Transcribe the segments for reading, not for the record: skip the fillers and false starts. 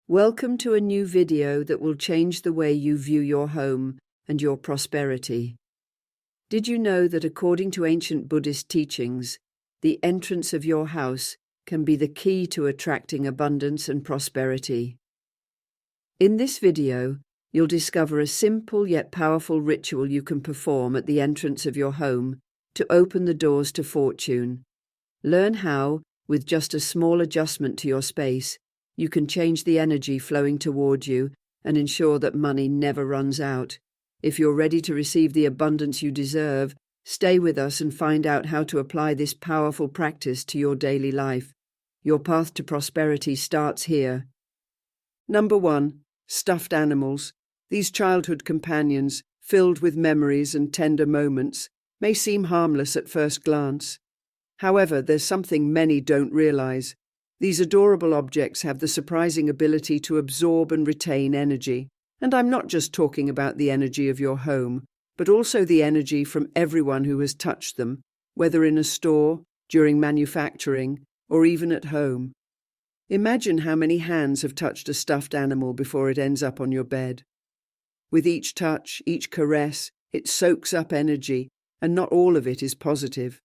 Welcome to a new video that will change the way you view your home and your prosperity. Did you know that according to ancient Buddhist teachings, the entrance of your house can be the key to attracting abundance and prosperity? In this video, you'll discover a simple yet powerful ritual you can perform at the entrance of your home to open the doors to fortune. Learn how, with just a small adjustment to your space, you can change the energy flowing toward you and ensure that money never runs out. If you're ready to receive the abundance you deserve, stay with us and find out how to apply this powerful practice to your daily life. Your path to prosperity starts here. Number 1. Stuffed animals. These childhood companions, filled with memories and tender moments, may seem harmless at first glance. However, there's something many don't realize. These adorable objects have the surprising ability to absorb and retain energy. And I'm not just talking about the energy of your home, but also the energy from everyone who has touched them, whether in a store, during manufacturing, or even at home. Imagine how many hands have touched a stuffed animal before it ends up on your bed. With each touch, each caress, it soaks up energy, and not all of it is positive.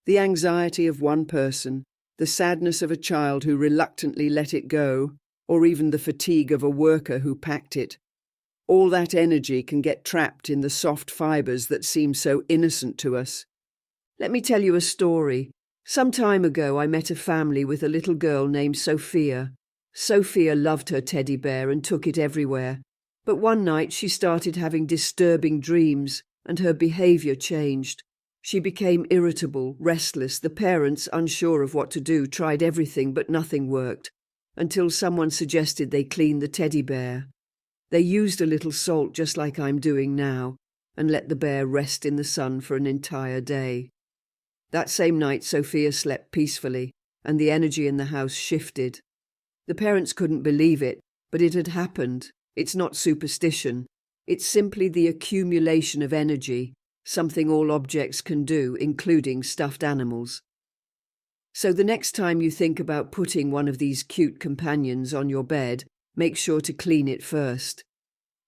The anxiety of one person, the sadness of a child who reluctantly let it go, or even the fatigue of a worker who packed it. All that energy can get trapped in the soft fibers that seem so innocent to us. Let me tell you a story. Some time ago I met a family with a little girl named Sophia. Sophia loved her teddy bear and took it everywhere. But one night she started having disturbing dreams, and her behavior changed. She became irritable, restless. The parents, unsure of what to do, tried everything, but nothing worked, until someone suggested they clean the teddy bear. They used a little salt, just like I'm doing now, and let the bear rest in the sun for an entire day. That same night, Sophia slept peacefully, and the energy in the house shifted. The parents couldn't believe it, but it had happened. It's not superstition. It's simply the accumulation of energy, something all objects can do, including stuffed animals. So the next time you think about putting one of these cute companions on your bed, make sure to clean it first.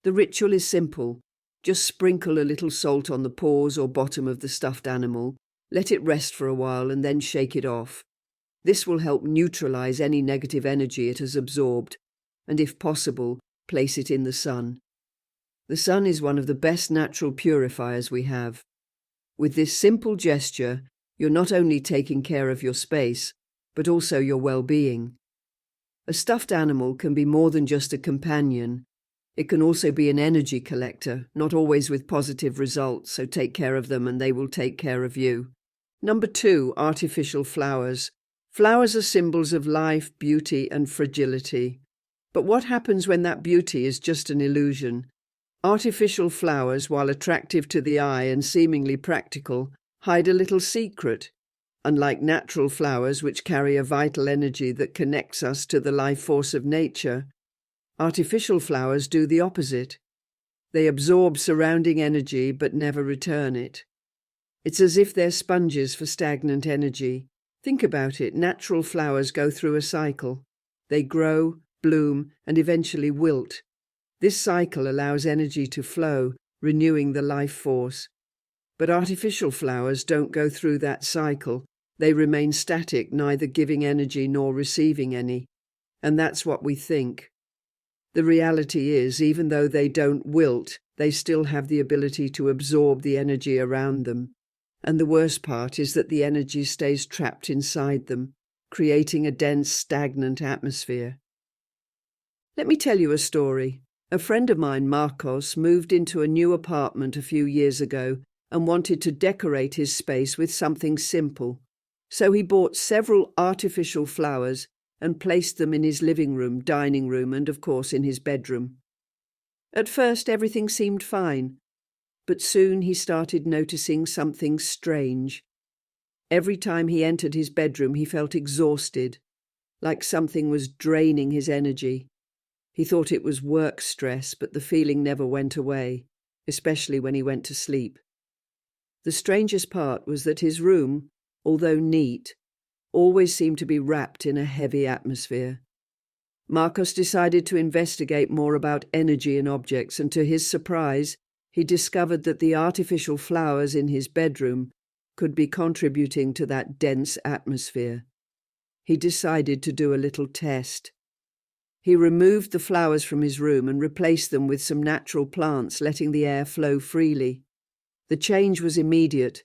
The ritual is simple. Just sprinkle a little salt on the paws or bottom of the stuffed animal, let it rest for a while, and then shake it off. This will help neutralize any negative energy it has absorbed, and if possible, place it in the sun. The sun is one of the best natural purifiers we have. With this simple gesture, you're not only taking care of your space, but also your well-being. A stuffed animal can be more than just a companion. It can also be an energy collector, not always with positive results, so take care of them and they will take care of you. Number 2, artificial flowers. Flowers are symbols of life, beauty, and fragility. But what happens when that beauty is just an illusion? Artificial flowers, while attractive to the eye and seemingly practical, hide a little secret. Unlike natural flowers, which carry a vital energy that connects us to the life force of nature, artificial flowers do the opposite. They absorb surrounding energy but never return it. It's as if they're sponges for stagnant energy. Think about it. Natural flowers go through a cycle. They grow, bloom, and eventually wilt. This cycle allows energy to flow, renewing the life force. But artificial flowers don't go through that cycle. They remain static, neither giving energy nor receiving any. And that's what we think. The reality is, even though they don't wilt, they still have the ability to absorb the energy around them. And the worst part is that the energy stays trapped inside them, creating a dense, stagnant atmosphere. Let me tell you a story. A friend of mine, Marcos, moved into a new apartment a few years ago and wanted to decorate his space with something simple. So he bought several artificial flowers and placed them in his living room, dining room, and of course in his bedroom. At first everything seemed fine, but soon he started noticing something strange. Every time he entered his bedroom he felt exhausted, like something was draining his energy. He thought it was work stress, but the feeling never went away, especially when he went to sleep. The strangest part was that his room, although neat, always seemed to be wrapped in a heavy atmosphere. Marcos decided to investigate more about energy in objects, and to his surprise, he discovered that the artificial flowers in his bedroom could be contributing to that dense atmosphere. He decided to do a little test. He removed the flowers from his room and replaced them with some natural plants, letting the air flow freely. The change was immediate.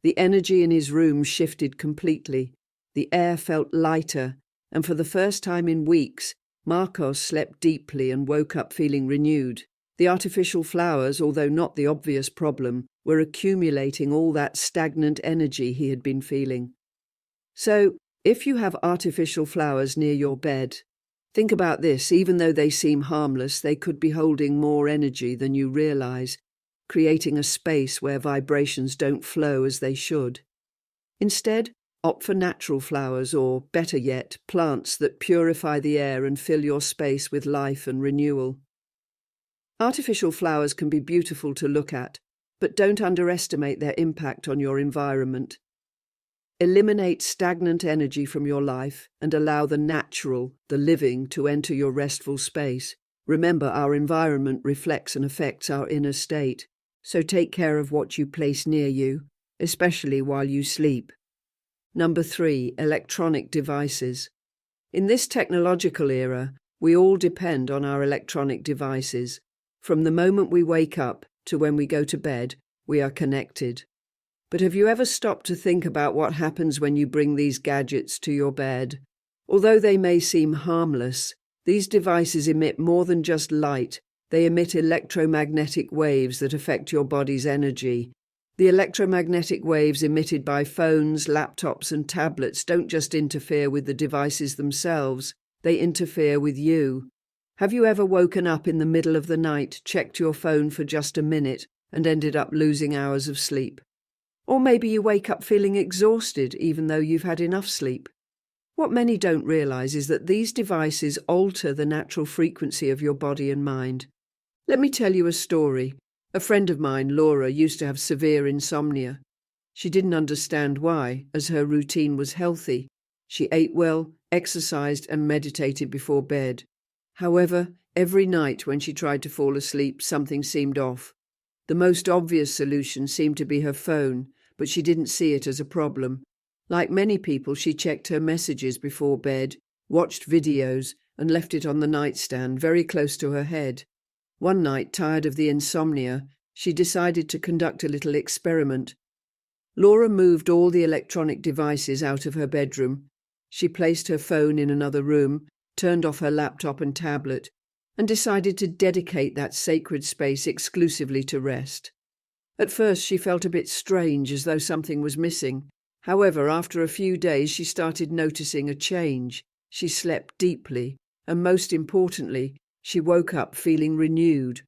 The energy in his room shifted completely. The air felt lighter, and for the first time in weeks, Marcos slept deeply and woke up feeling renewed. The artificial flowers, although not the obvious problem, were accumulating all that stagnant energy he had been feeling. So, if you have artificial flowers near your bed, think about this. Even though they seem harmless, they could be holding more energy than you realize, creating a space where vibrations don't flow as they should. Instead, opt for natural flowers, or, better yet, plants that purify the air and fill your space with life and renewal. Artificial flowers can be beautiful to look at, but don't underestimate their impact on your environment. Eliminate stagnant energy from your life and allow the natural, the living, to enter your restful space. Remember, our environment reflects and affects our inner state, so take care of what you place near you, especially while you sleep. Number 3, electronic devices. In this technological era, we all depend on our electronic devices. From the moment we wake up to when we go to bed, we are connected. But have you ever stopped to think about what happens when you bring these gadgets to your bed? Although they may seem harmless, these devices emit more than just light. They emit electromagnetic waves that affect your body's energy. The electromagnetic waves emitted by phones, laptops, and tablets don't just interfere with the devices themselves, they interfere with you. Have you ever woken up in the middle of the night, checked your phone for just a minute, and ended up losing hours of sleep? Or maybe you wake up feeling exhausted even though you've had enough sleep. What many don't realize is that these devices alter the natural frequency of your body and mind. Let me tell you a story. A friend of mine, Laura, used to have severe insomnia. She didn't understand why, as her routine was healthy. She ate well, exercised, and meditated before bed. However, every night when she tried to fall asleep, something seemed off. The most obvious solution seemed to be her phone, but she didn't see it as a problem. Like many people, she checked her messages before bed, watched videos, and left it on the nightstand, very close to her head. One night, tired of the insomnia, she decided to conduct a little experiment. Laura moved all the electronic devices out of her bedroom. She placed her phone in another room, turned off her laptop and tablet, and decided to dedicate that sacred space exclusively to rest. At first, she felt a bit strange, as though something was missing. However, after a few days, she started noticing a change. She slept deeply, and most importantly, she woke up feeling renewed.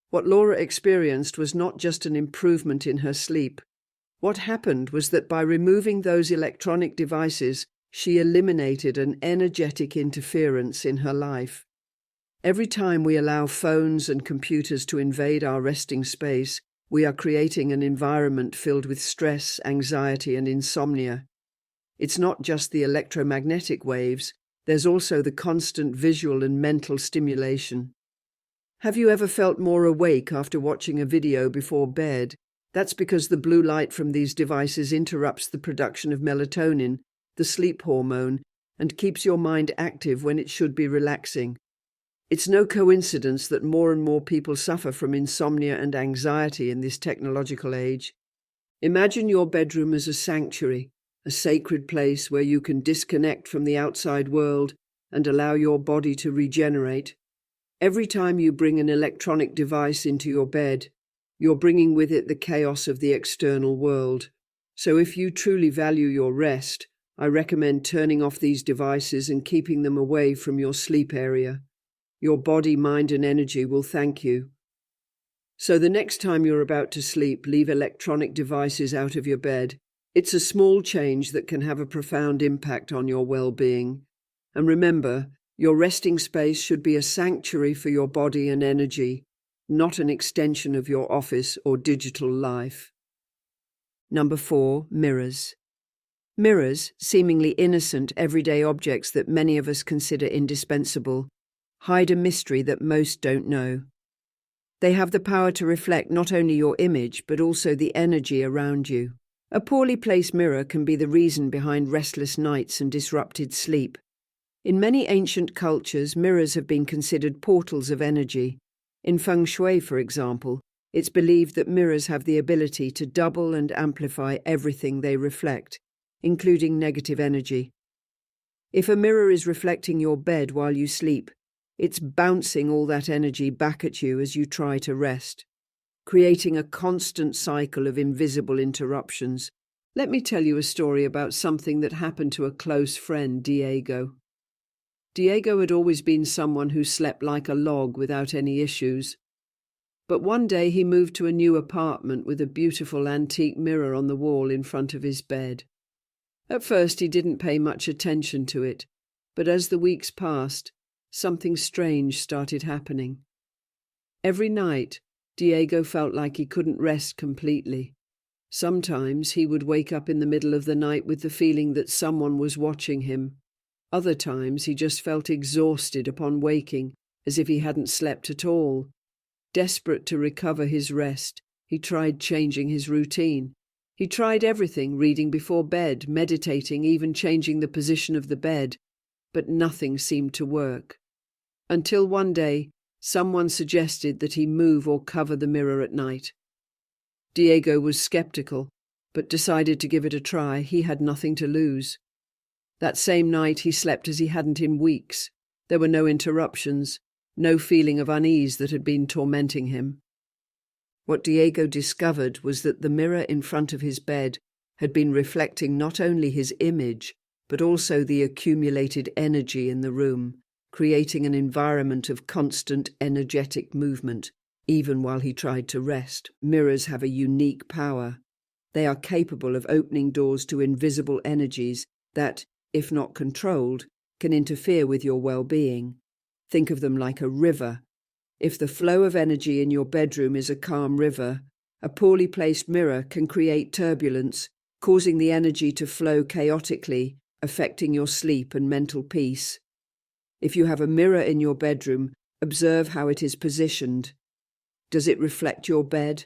What Laura experienced was not just an improvement in her sleep. What happened was that by removing those electronic devices, she eliminated an energetic interference in her life. Every time we allow phones and computers to invade our resting space, we are creating an environment filled with stress, anxiety, and insomnia. It's not just the electromagnetic waves, there's also the constant visual and mental stimulation. Have you ever felt more awake after watching a video before bed? That's because the blue light from these devices interrupts the production of melatonin, the sleep hormone, and keeps your mind active when it should be relaxing. It's no coincidence that more and more people suffer from insomnia and anxiety in this technological age. Imagine your bedroom as a sanctuary, a sacred place where you can disconnect from the outside world and allow your body to regenerate. Every time you bring an electronic device into your bed, you're bringing with it the chaos of the external world. So if you truly value your rest, I recommend turning off these devices and keeping them away from your sleep area. Your body, mind, and energy will thank you. So the next time you're about to sleep, leave electronic devices out of your bed. It's a small change that can have a profound impact on your well-being. And remember, your resting space should be a sanctuary for your body and energy, not an extension of your office or digital life. Number 4, mirrors. Mirrors, seemingly innocent, everyday objects that many of us consider indispensable, hide a mystery that most don't know. They have the power to reflect not only your image, but also the energy around you. A poorly placed mirror can be the reason behind restless nights and disrupted sleep. In many ancient cultures, mirrors have been considered portals of energy. In feng shui, for example, it's believed that mirrors have the ability to double and amplify everything they reflect, including negative energy. If a mirror is reflecting your bed while you sleep, it's bouncing all that energy back at you as you try to rest, creating a constant cycle of invisible interruptions. Let me tell you a story about something that happened to a close friend, Diego. Diego had always been someone who slept like a log without any issues. But one day he moved to a new apartment with a beautiful antique mirror on the wall in front of his bed. At first he didn't pay much attention to it, but as the weeks passed, something strange started happening. Every night, Diego felt like he couldn't rest completely. Sometimes he would wake up in the middle of the night with the feeling that someone was watching him. Other times he just felt exhausted upon waking, as if he hadn't slept at all. Desperate to recover his rest, he tried changing his routine. He tried everything, reading before bed, meditating, even changing the position of the bed, but nothing seemed to work. Until one day, someone suggested that he move or cover the mirror at night. Diego was skeptical, but decided to give it a try. He had nothing to lose. That same night he slept as he hadn't in weeks. There were no interruptions, no feeling of unease that had been tormenting him. What Diego discovered was that the mirror in front of his bed had been reflecting not only his image, but also the accumulated energy in the room, creating an environment of constant energetic movement, even while he tried to rest. Mirrors have a unique power. They are capable of opening doors to invisible energies that, if not controlled, can interfere with your well-being. Think of them like a river. If the flow of energy in your bedroom is a calm river, a poorly placed mirror can create turbulence, causing the energy to flow chaotically, affecting your sleep and mental peace. If you have a mirror in your bedroom, observe how it is positioned. Does it reflect your bed?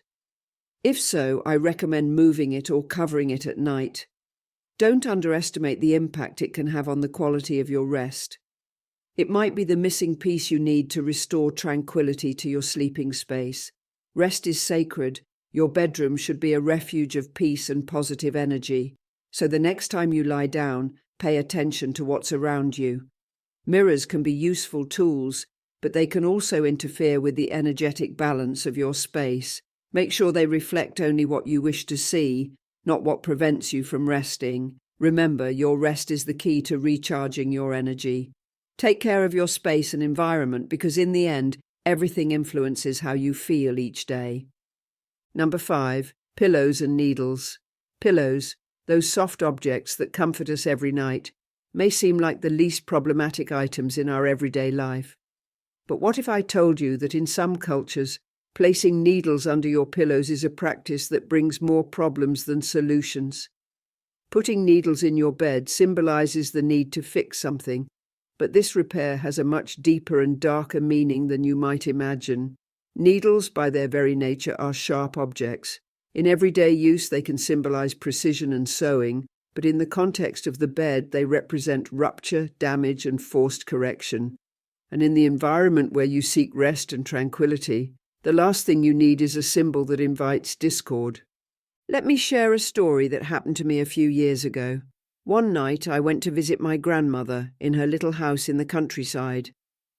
If so, I recommend moving it or covering it at night. Don't underestimate the impact it can have on the quality of your rest. It might be the missing piece you need to restore tranquility to your sleeping space. Rest is sacred. Your bedroom should be a refuge of peace and positive energy. So the next time you lie down, pay attention to what's around you. Mirrors can be useful tools, but they can also interfere with the energetic balance of your space. Make sure they reflect only what you wish to see, not what prevents you from resting. Remember, your rest is the key to recharging your energy. Take care of your space and environment because in the end, everything influences how you feel each day. Number 5, pillows and needles. Pillows, those soft objects that comfort us every night, may seem like the least problematic items in our everyday life. But what if I told you that in some cultures, placing needles under your pillows is a practice that brings more problems than solutions? Putting needles in your bed symbolizes the need to fix something, but this repair has a much deeper and darker meaning than you might imagine. Needles, by their very nature, are sharp objects. In everyday use, they can symbolize precision and sewing, but in the context of the bed, they represent rupture, damage, and forced correction. And in the environment where you seek rest and tranquility, the last thing you need is a symbol that invites discord. Let me share a story that happened to me a few years ago. One night I went to visit my grandmother in her little house in the countryside.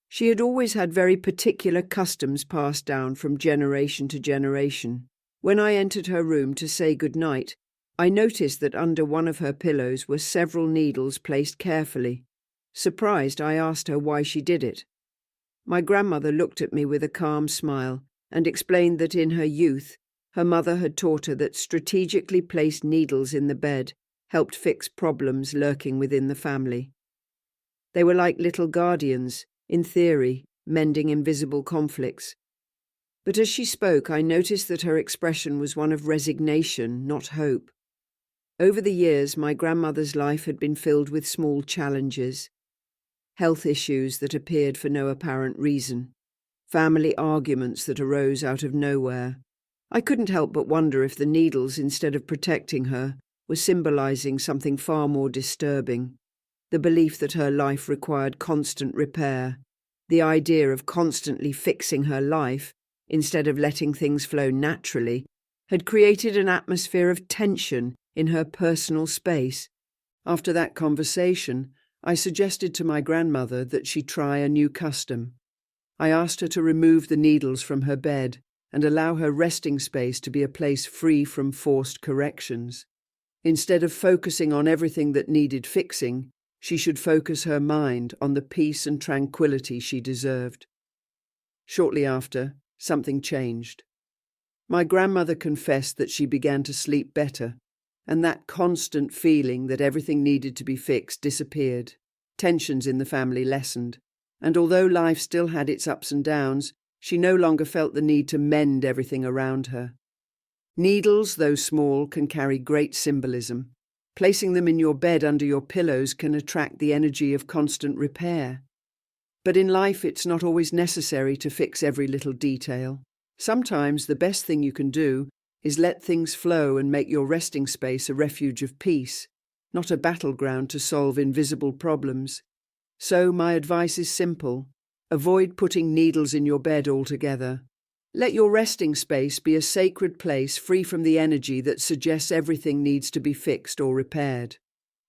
She had always had very particular customs passed down from generation to generation. When I entered her room to say good night, I noticed that under one of her pillows were several needles placed carefully. Surprised, I asked her why she did it. My grandmother looked at me with a calm smile and explained that in her youth, her mother had taught her that strategically placed needles in the bed helped fix problems lurking within the family. They were like little guardians, in theory, mending invisible conflicts. But as she spoke, I noticed that her expression was one of resignation, not hope. Over the years, my grandmother's life had been filled with small challenges. health issues that appeared for no apparent reason, family arguments that arose out of nowhere. I couldn't help but wonder if the needles, instead of protecting her, were symbolizing something far more disturbing: the belief that her life required constant repair, the idea of constantly fixing her life, instead of letting things flow naturally, had created an atmosphere of tension in her personal space. After that conversation, I suggested to my grandmother that she try a new custom. I asked her to remove the needles from her bed and allow her resting space to be a place free from forced corrections. Instead of focusing on everything that needed fixing, she should focus her mind on the peace and tranquility she deserved. Shortly after, something changed. My grandmother confessed that she began to sleep better, and that constant feeling that everything needed to be fixed disappeared. Tensions in the family lessened, and although life still had its ups and downs, she no longer felt the need to mend everything around her. Needles, though small, can carry great symbolism. Placing them in your bed under your pillows can attract the energy of constant repair. But in life, it's not always necessary to fix every little detail. Sometimes the best thing you can do is let things flow and make your resting space a refuge of peace, not a battleground to solve invisible problems. So my advice is simple: avoid putting needles in your bed altogether. Let your resting space be a sacred place free from the energy that suggests everything needs to be fixed or repaired.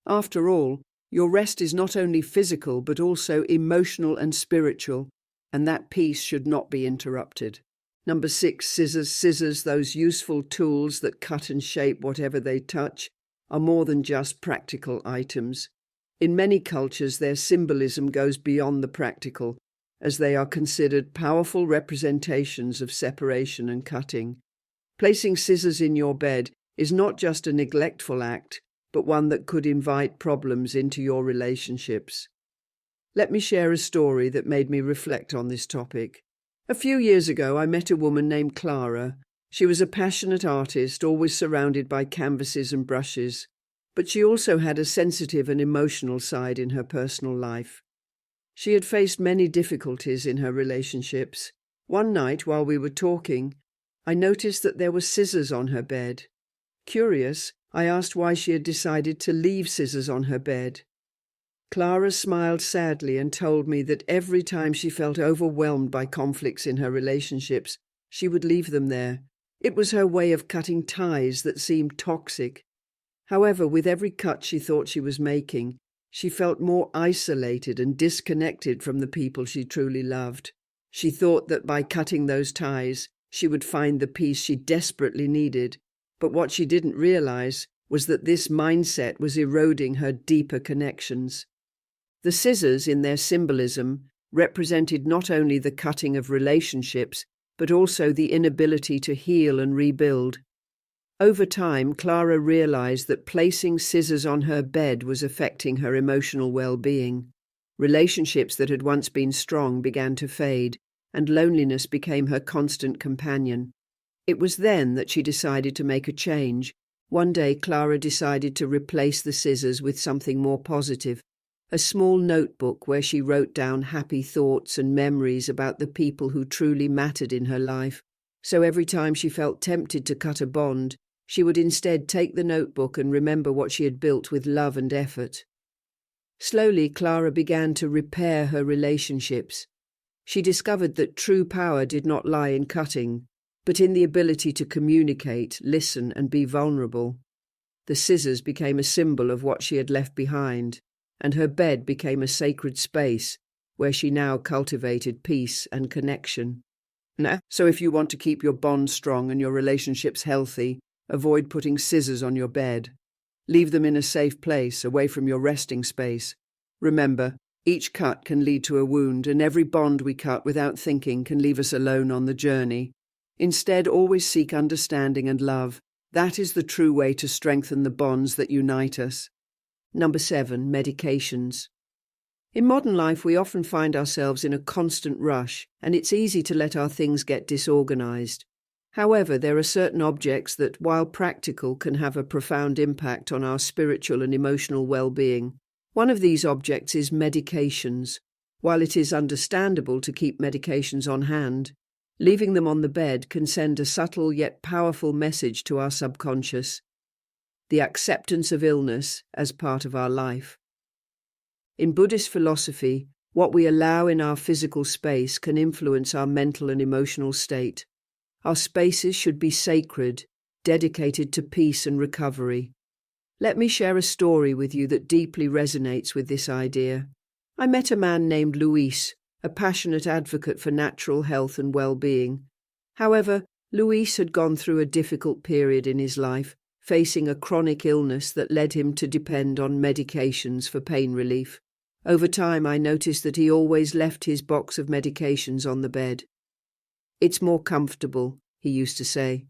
After all, your rest is not only physical but also emotional and spiritual, and that peace should not be interrupted. Number 6, scissors. Scissors, those useful tools that cut and shape whatever they touch, are more than just practical items. In many cultures, their symbolism goes beyond the practical, as they are considered powerful representations of separation and cutting. Placing scissors in your bed is not just a neglectful act, but one that could invite problems into your relationships. Let me share a story that made me reflect on this topic. A few years ago, I met a woman named Clara. She was a passionate artist, always surrounded by canvases and brushes, but she also had a sensitive and emotional side in her personal life. She had faced many difficulties in her relationships. One night, while we were talking, I noticed that there were scissors on her bed. Curious, I asked why she had decided to leave scissors on her bed. Clara smiled sadly and told me that every time she felt overwhelmed by conflicts in her relationships, she would leave them there. It was her way of cutting ties that seemed toxic. However, with every cut she thought she was making, she felt more isolated and disconnected from the people she truly loved. She thought that by cutting those ties, she would find the peace she desperately needed. But what she didn't realize was that this mindset was eroding her deeper connections. The scissors, in their symbolism, represented not only the cutting of relationships, but also the inability to heal and rebuild. Over time, Clara realized that placing scissors on her bed was affecting her emotional well-being. Relationships that had once been strong began to fade, and loneliness became her constant companion. It was then that she decided to make a change. One day, Clara decided to replace the scissors with something more positive, a small notebook where she wrote down happy thoughts and memories about the people who truly mattered in her life. So every time she felt tempted to cut a bond, she would instead take the notebook and remember what she had built with love and effort. Slowly, Clara began to repair her relationships. She discovered that true power did not lie in cutting, but in the ability to communicate, listen, and be vulnerable. The scissors became a symbol of what she had left behind, and her bed became a sacred space where she now cultivated peace and connection. So if you want to keep your bond strong and your relationships healthy, avoid putting scissors on your bed. Leave them in a safe place, away from your resting space. Remember, each cut can lead to a wound, and every bond we cut without thinking can leave us alone on the journey. Instead, always seek understanding and love. That is the true way to strengthen the bonds that unite us. Number 7, medications. In modern life, we often find ourselves in a constant rush, and it's easy to let our things get disorganized. However, there are certain objects that, while practical, can have a profound impact on our spiritual and emotional well-being. One of these objects is medications. While it is understandable to keep medications on hand, leaving them on the bed can send a subtle yet powerful message to our subconscious: the acceptance of illness as part of our life. In Buddhist philosophy, what we allow in our physical space can influence our mental and emotional state. Our spaces should be sacred, dedicated to peace and recovery. Let me share a story with you that deeply resonates with this idea. I met a man named Luis, a passionate advocate for natural health and well-being. However, Luis had gone through a difficult period in his life, facing a chronic illness that led him to depend on medications for pain relief. Over time, I noticed that he always left his box of medications on the bed. "It's more comfortable," he used to say.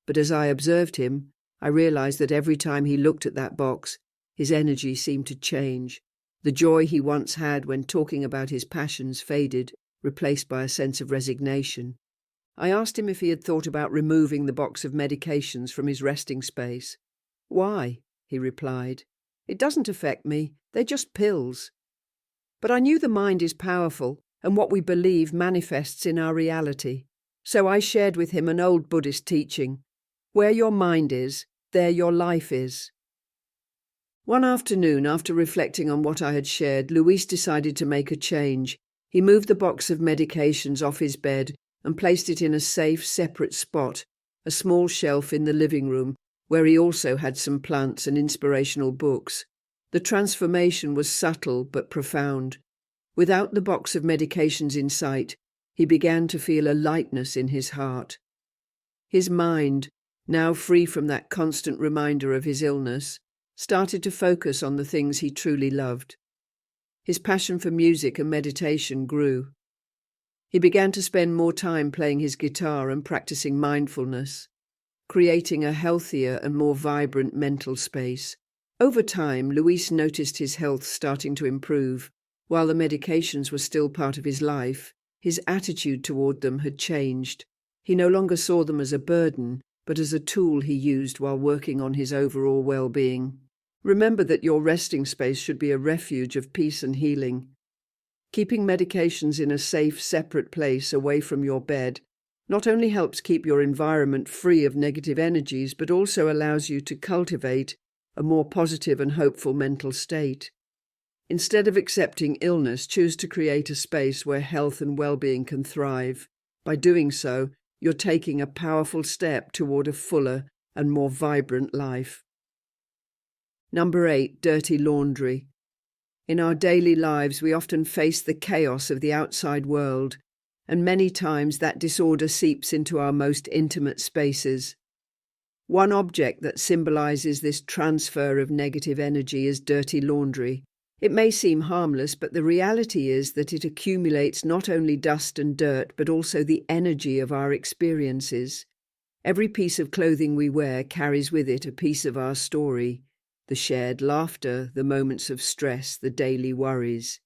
But as I observed him, I realized that every time he looked at that box, his energy seemed to change. The joy he once had when talking about his passions faded, replaced by a sense of resignation. I asked him if he had thought about removing the box of medications from his resting space. "Why?" he replied. "It doesn't affect me. They're just pills." But I knew the mind is powerful, and what we believe manifests in our reality. So I shared with him an old Buddhist teaching: where your mind is, there your life is. One afternoon, after reflecting on what I had shared, Luis decided to make a change. He moved the box of medications off his bed and placed it in a safe, separate spot, a small shelf in the living room, where he also had some plants and inspirational books. The transformation was subtle but profound. Without the box of medications in sight, he began to feel a lightness in his heart. His mind, now free from that constant reminder of his illness, started to focus on the things he truly loved. His passion for music and meditation grew. He began to spend more time playing his guitar and practicing mindfulness, creating a healthier and more vibrant mental space. Over time, Luis noticed his health starting to improve. While the medications were still part of his life, his attitude toward them had changed. He no longer saw them as a burden, but as a tool he used while working on his overall well-being. Remember that your resting space should be a refuge of peace and healing. Keeping medications in a safe, separate place away from your bed not only helps keep your environment free of negative energies, but also allows you to cultivate a more positive and hopeful mental state. Instead of accepting illness, choose to create a space where health and well-being can thrive. By doing so, you're taking a powerful step toward a fuller and more vibrant life. Number 8, dirty laundry. In our daily lives, we often face the chaos of the outside world, and many times that disorder seeps into our most intimate spaces. One object that symbolizes this transfer of negative energy is dirty laundry. It may seem harmless, but the reality is that it accumulates not only dust and dirt, but also the energy of our experiences. Every piece of clothing we wear carries with it a piece of our story. The shared laughter, the moments of stress, the daily worries.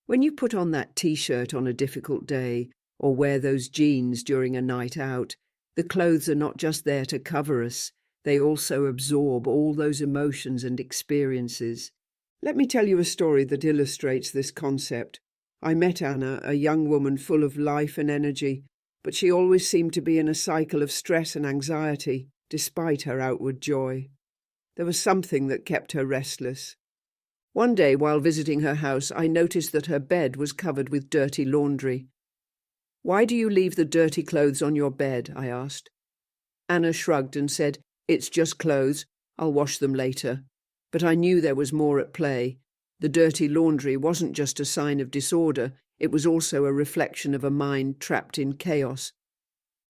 When you put on that t-shirt on a difficult day, or wear those jeans during a night out, the clothes are not just there to cover us, they also absorb all those emotions and experiences. Let me tell you a story that illustrates this concept. I met Anna, a young woman full of life and energy, but she always seemed to be in a cycle of stress and anxiety, despite her outward joy. There was something that kept her restless. One day, while visiting her house, I noticed that her bed was covered with dirty laundry. "Why do you leave the dirty clothes on your bed?" I asked. Anna shrugged and said, "It's just clothes. I'll wash them later." But I knew there was more at play. The dirty laundry wasn't just a sign of disorder, it was also a reflection of a mind trapped in chaos.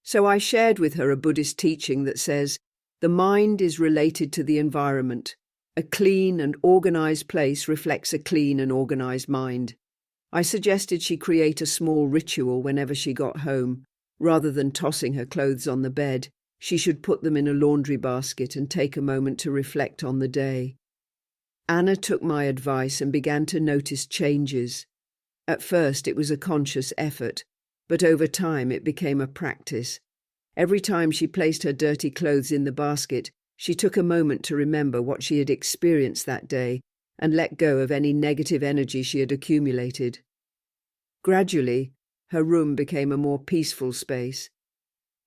So I shared with her a Buddhist teaching that says, the mind is related to the environment. A clean and organized place reflects a clean and organized mind. I suggested she create a small ritual whenever she got home. Rather than tossing her clothes on the bed, she should put them in a laundry basket and take a moment to reflect on the day. Anna took my advice and began to notice changes. At first it was a conscious effort, but over time it became a practice. Every time she placed her dirty clothes in the basket, she took a moment to remember what she had experienced that day and let go of any negative energy she had accumulated. Gradually, her room became a more peaceful space.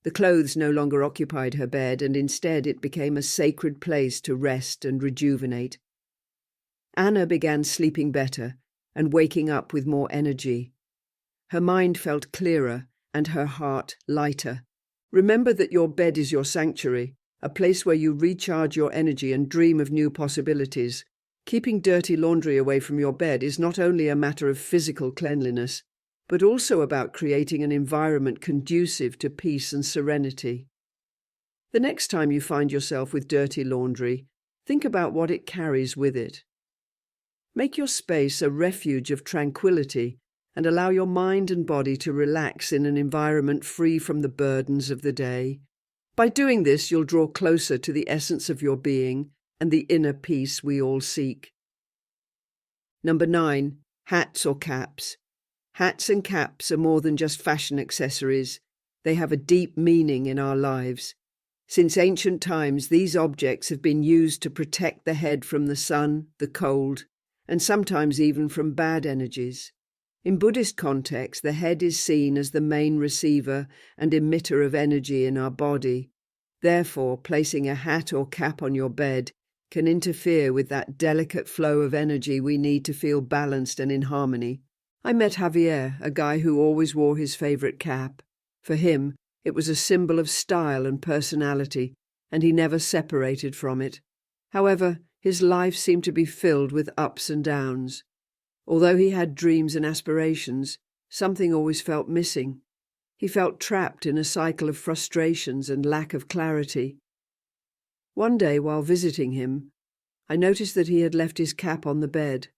The clothes no longer occupied her bed, and instead it became a sacred place to rest and rejuvenate. Anna began sleeping better and waking up with more energy. Her mind felt clearer and her heart lighter. Remember that your bed is your sanctuary, a place where you recharge your energy and dream of new possibilities. Keeping dirty laundry away from your bed is not only a matter of physical cleanliness, but also about creating an environment conducive to peace and serenity. The next time you find yourself with dirty laundry, think about what it carries with it. Make your space a refuge of tranquility and allow your mind and body to relax in an environment free from the burdens of the day. By doing this, you'll draw closer to the essence of your being and the inner peace we all seek. Number 9. Hats or caps. Hats and caps are more than just fashion accessories. They have a deep meaning in our lives. Since ancient times, these objects have been used to protect the head from the sun, the cold, and sometimes even from bad energies. In Buddhist context, the head is seen as the main receiver and emitter of energy in our body. Therefore, placing a hat or cap on your bed can interfere with that delicate flow of energy we need to feel balanced and in harmony. I met Javier, a guy who always wore his favorite cap. For him, it was a symbol of style and personality, and he never separated from it. However, his life seemed to be filled with ups and downs. Although he had dreams and aspirations, something always felt missing. He felt trapped in a cycle of frustrations and lack of clarity. One day, while visiting him, I noticed that he had left his cap on the bed.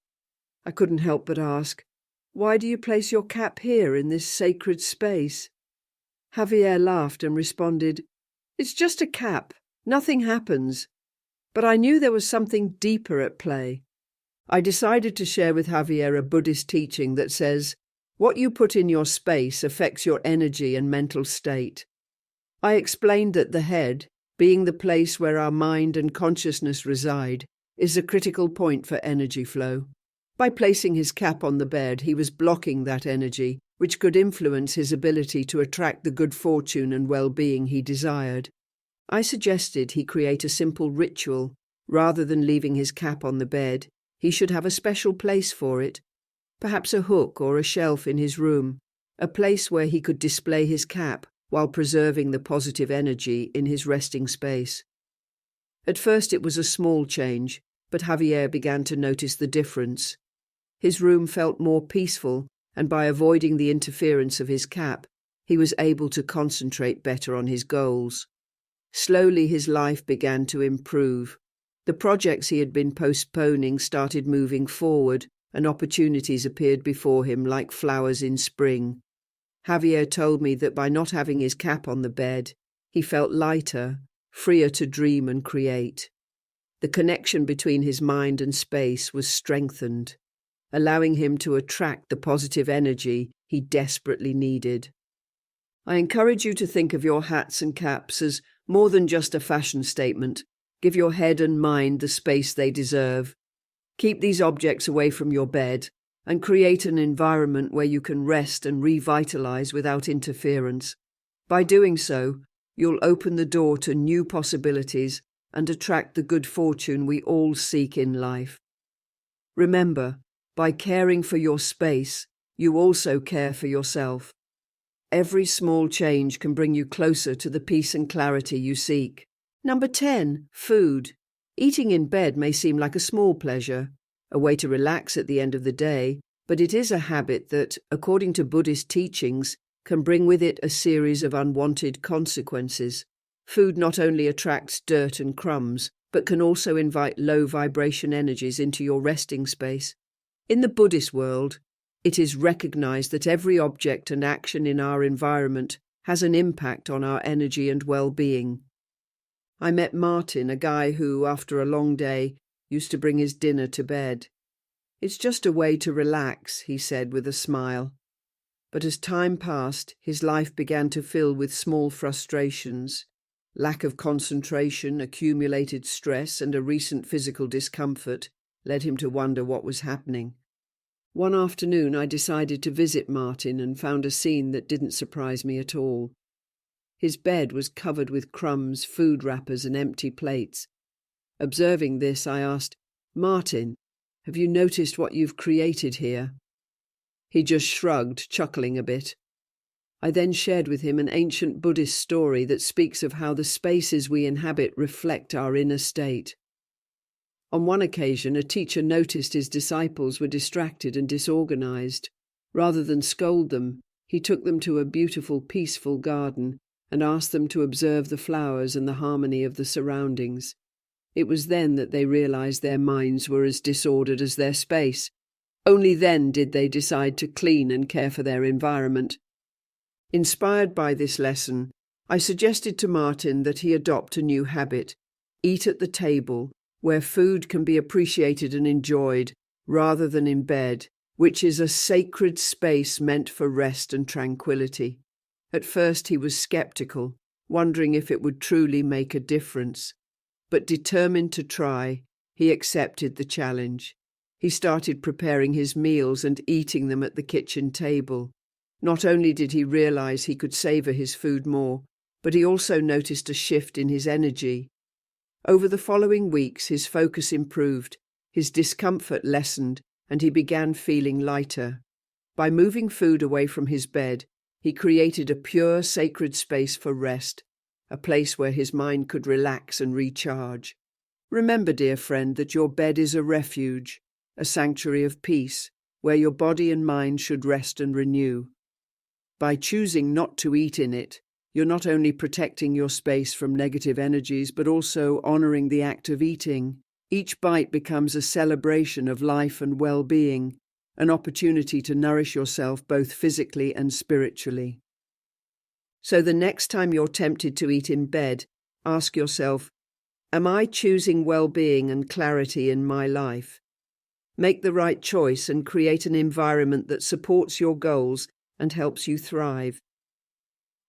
I couldn't help but ask, "Why do you place your cap here in this sacred space?" Javier laughed and responded, "It's just a cap. Nothing happens." But I knew there was something deeper at play. I decided to share with Javier a Buddhist teaching that says, "What you put in your space affects your energy and mental state." I explained that the head, being the place where our mind and consciousness reside, is a critical point for energy flow. By placing his cap on the bed, he was blocking that energy, which could influence his ability to attract the good fortune and well-being he desired. I suggested he create a simple ritual. Rather than leaving his cap on the bed, he should have a special place for it, perhaps a hook or a shelf in his room, a place where he could display his cap while preserving the positive energy in his resting space. At first it was a small change, but Javier began to notice the difference. His room felt more peaceful, and by avoiding the interference of his cap, he was able to concentrate better on his goals. Slowly his life began to improve. The projects he had been postponing started moving forward, and opportunities appeared before him like flowers in spring. Javier told me that by not having his cap on the bed, he felt lighter, freer to dream and create. The connection between his mind and space was strengthened, allowing him to attract the positive energy he desperately needed. I encourage you to think of your hats and caps as more than just a fashion statement. Give your head and mind the space they deserve. Keep these objects away from your bed and create an environment where you can rest and revitalize without interference. By doing so, you'll open the door to new possibilities and attract the good fortune we all seek in life. Remember, by caring for your space, you also care for yourself. Every small change can bring you closer to the peace and clarity you seek. Number 10, food. Eating in bed may seem like a small pleasure, a way to relax at the end of the day, but it is a habit that, according to Buddhist teachings, can bring with it a series of unwanted consequences. Food not only attracts dirt and crumbs, but can also invite low vibration energies into your resting space. In the Buddhist world, it is recognized that every object and action in our environment has an impact on our energy and well-being. I met Martin, a guy who, after a long day, used to bring his dinner to bed. "It's just a way to relax," he said with a smile. But as time passed, his life began to fill with small frustrations, lack of concentration, accumulated stress, and a recent physical discomfort. led him to wonder what was happening. One afternoon I decided to visit Martin and found a scene that didn't surprise me at all. His bed was covered with crumbs, food wrappers, and empty plates. Observing this, I asked, "Martin, have you noticed what you've created here?" He just shrugged, chuckling a bit. I then shared with him an ancient Buddhist story that speaks of how the spaces we inhabit reflect our inner state. On one occasion, a teacher noticed his disciples were distracted and disorganized. Rather than scold them, he took them to a beautiful, peaceful garden and asked them to observe the flowers and the harmony of the surroundings. It was then that they realized their minds were as disordered as their space. Only then did they decide to clean and care for their environment. Inspired by this lesson, I suggested to Martin that he adopt a new habit: eat at the table, where food can be appreciated and enjoyed, rather than in bed, which is a sacred space meant for rest and tranquility. At first he was skeptical, wondering if it would truly make a difference. But determined to try, he accepted the challenge. He started preparing his meals and eating them at the kitchen table. Not only did he realize he could savor his food more, but he also noticed a shift in his energy. Over the following weeks, his focus improved, his discomfort lessened, and he began feeling lighter. By moving food away from his bed, he created a pure, sacred space for rest, a place where his mind could relax and recharge. Remember, dear friend, that your bed is a refuge, a sanctuary of peace, where your body and mind should rest and renew. By choosing not to eat in it, you're not only protecting your space from negative energies, but also honoring the act of eating. Each bite becomes a celebration of life and well-being, an opportunity to nourish yourself both physically and spiritually. So the next time you're tempted to eat in bed, ask yourself, am I choosing well-being and clarity in my life? Make the right choice and create an environment that supports your goals and helps you thrive.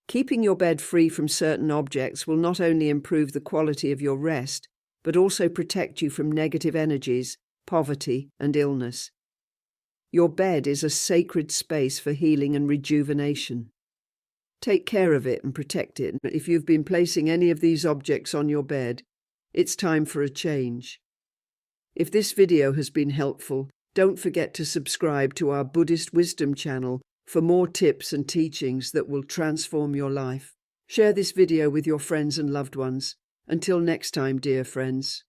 Keeping your bed free from certain objects will not only improve the quality of your rest, but also protect you from negative energies, poverty, and illness. Your bed is a sacred space for healing and rejuvenation. Take care of it and protect it. If you've been placing any of these objects on your bed, it's time for a change. If this video has been helpful, don't forget to subscribe to our Buddhist Wisdom channel for more tips and teachings that will transform your life. Share this video with your friends and loved ones. Until next time, dear friends.